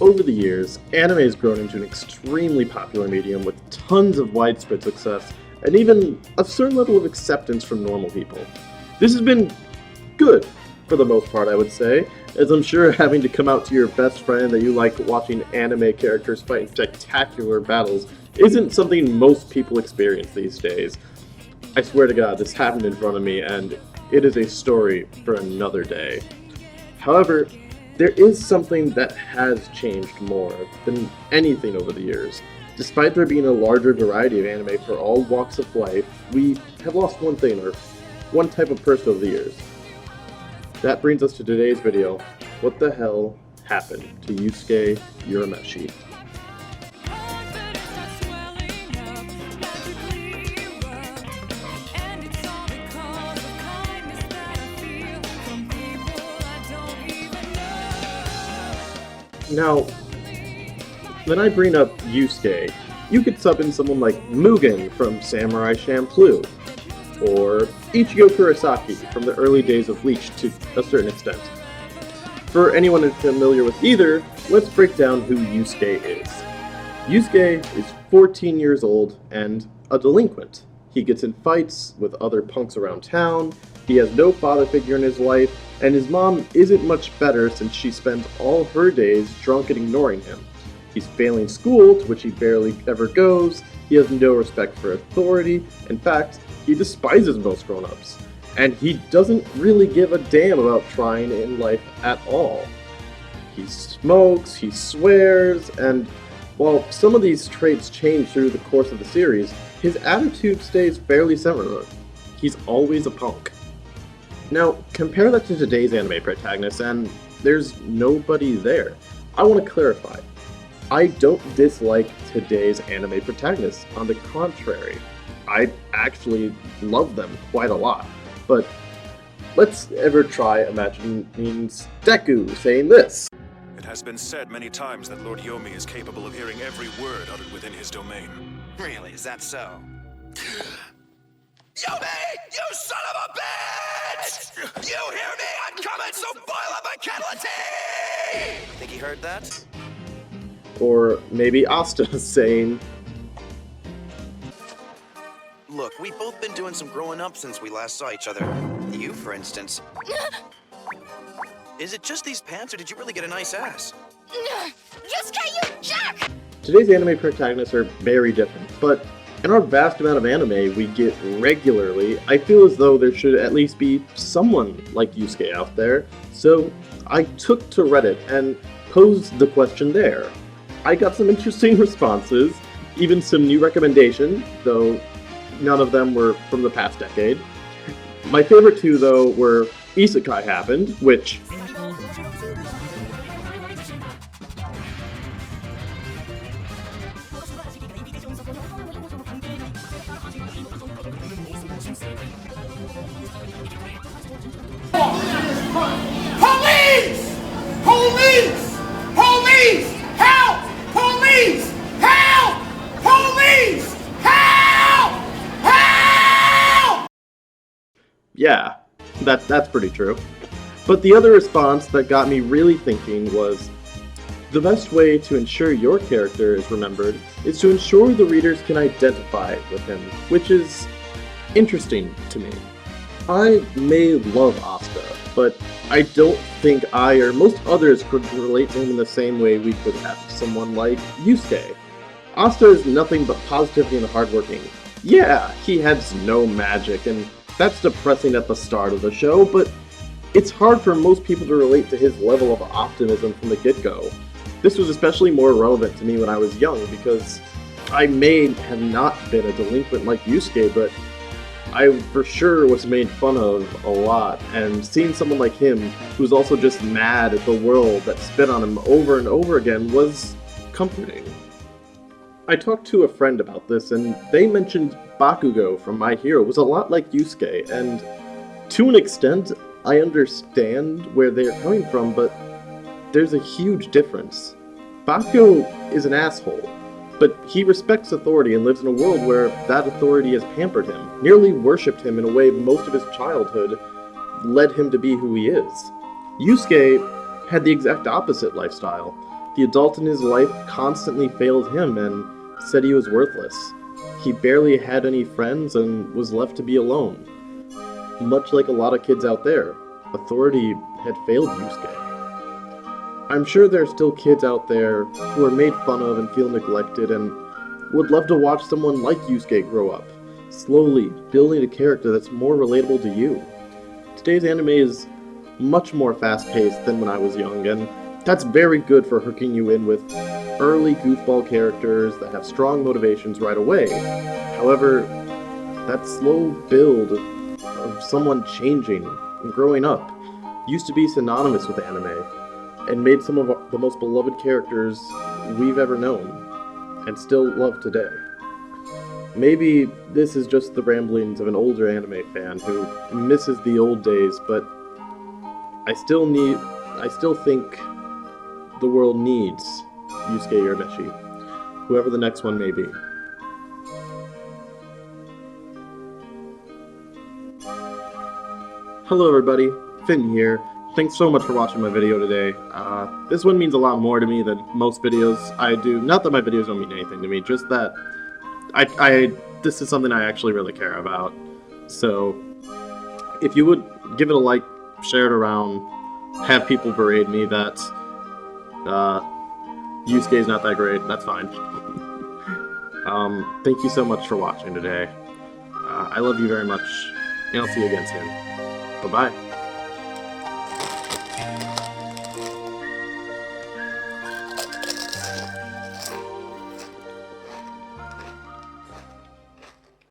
Over the years, anime has grown into an extremely popular medium with tons of widespread success and even a certain level of acceptance from normal people. This has been good, for the most part, I would say, as I'm sure having to come out to your best friend that you like watching anime characters fight in spectacular battles isn't something most people experience these days. I swear to God, this happened in front of me, and it is a story for another day. However, there is something that has changed more than anything over the years. Despite there being a larger variety of anime for all walks of life, we have lost one thing, or one type of person over the years. That brings us to today's video. What the hell happened to Yusuke Urameshi? Now, when I bring up Yusuke, you could sub in someone like Mugen from Samurai Champloo, or Ichigo Kurosaki from the early days of Bleach to a certain extent. For anyone unfamiliar with either, let's break down who Yusuke is. Yusuke is 14 years old and a delinquent. He gets in fights with other punks around town, he has no father figure in his life, and his mom isn't much better since she spends all her days drunk and ignoring him. He's failing school, to which he barely ever goes, he has no respect for authority, in fact, he despises most grown-ups, and he doesn't really give a damn about trying in life at all. He smokes, he swears, and while some of these traits change through the course of the series, his attitude stays fairly similar. He's always a punk. Now, compare that to today's anime protagonist, and there's nobody there. I want to clarify. I don't dislike today's anime protagonists. On the contrary, I actually love them quite a lot. But let's ever try imagining Deku saying this. It has been said many times that Lord Yomi is capable of hearing every word uttered within his domain. Really, is that so? Yomi, you son of a bitch! You hear me? I'm coming, so boil up a kettle of tea! Think he heard that? Or maybe Asta saying, Look, we've both been doing some growing up since we last saw each other. You, for instance. Is it just these pants, or did you really get a nice ass? Yusuke, you jerk! Today's anime protagonists are very different, but in our vast amount of anime we get regularly, I feel as though there should at least be someone like Yusuke out there, so I took to Reddit and posed the question there. I got some interesting responses, even some new recommendations, though none of them were from the past decade. My favorite two, though, were Isekai Happened, which... Police! Police! Police! Help! Police! Help! Police! Help! Help! Yeah, that's pretty true. But the other response that got me really thinking was, the best way to ensure your character is remembered is to ensure the readers can identify with him, which is interesting to me. I may love Asta, but I don't think I or most others could relate to him in the same way we could have someone like Yusuke. Asta is nothing but positivity and hardworking. Yeah, he has no magic, and that's depressing at the start of the show, but it's hard for most people to relate to his level of optimism from the get-go. This was especially more relevant to me when I was young, because I may have not been a delinquent like Yusuke, but I for sure was made fun of a lot, and seeing someone like him, who's also just mad at the world that spit on him over and over again, was comforting. I talked to a friend about this, and they mentioned Bakugo from My Hero was a lot like Yusuke, and to an extent, I understand where they're coming from, but there's a huge difference. Bakugo is an asshole, but he respects authority and lives in a world where that authority has pampered him, nearly worshipped him in a way most of his childhood led him to be who he is. Yusuke had the exact opposite lifestyle. The adult in his life constantly failed him and said he was worthless. He barely had any friends and was left to be alone. Much like a lot of kids out there, authority had failed Yusuke. I'm sure there are still kids out there who are made fun of and feel neglected and would love to watch someone like Yusuke grow up, slowly building a character that's more relatable to you. Today's anime is much more fast-paced than when I was young, and that's very good for hooking you in with early goofball characters that have strong motivations right away. However, that slow build of someone changing and growing up used to be synonymous with anime, and made some of the most beloved characters we've ever known, and still love today. Maybe this is just the ramblings of an older anime fan who misses the old days, but I still think the world needs Yusuke Urameshi, whoever the next one may be. Hello everybody, Finn here. Thanks so much for watching my video today. This one means a lot more to me than most videos I do. Not that my videos don't mean anything to me, just that this is something I actually really care about. So, if you would give it a like, share it around, have people berate me that Yusuke's not that great, that's fine. Thank you so much for watching today. I love you very much, and I'll see you again soon. Bye-bye.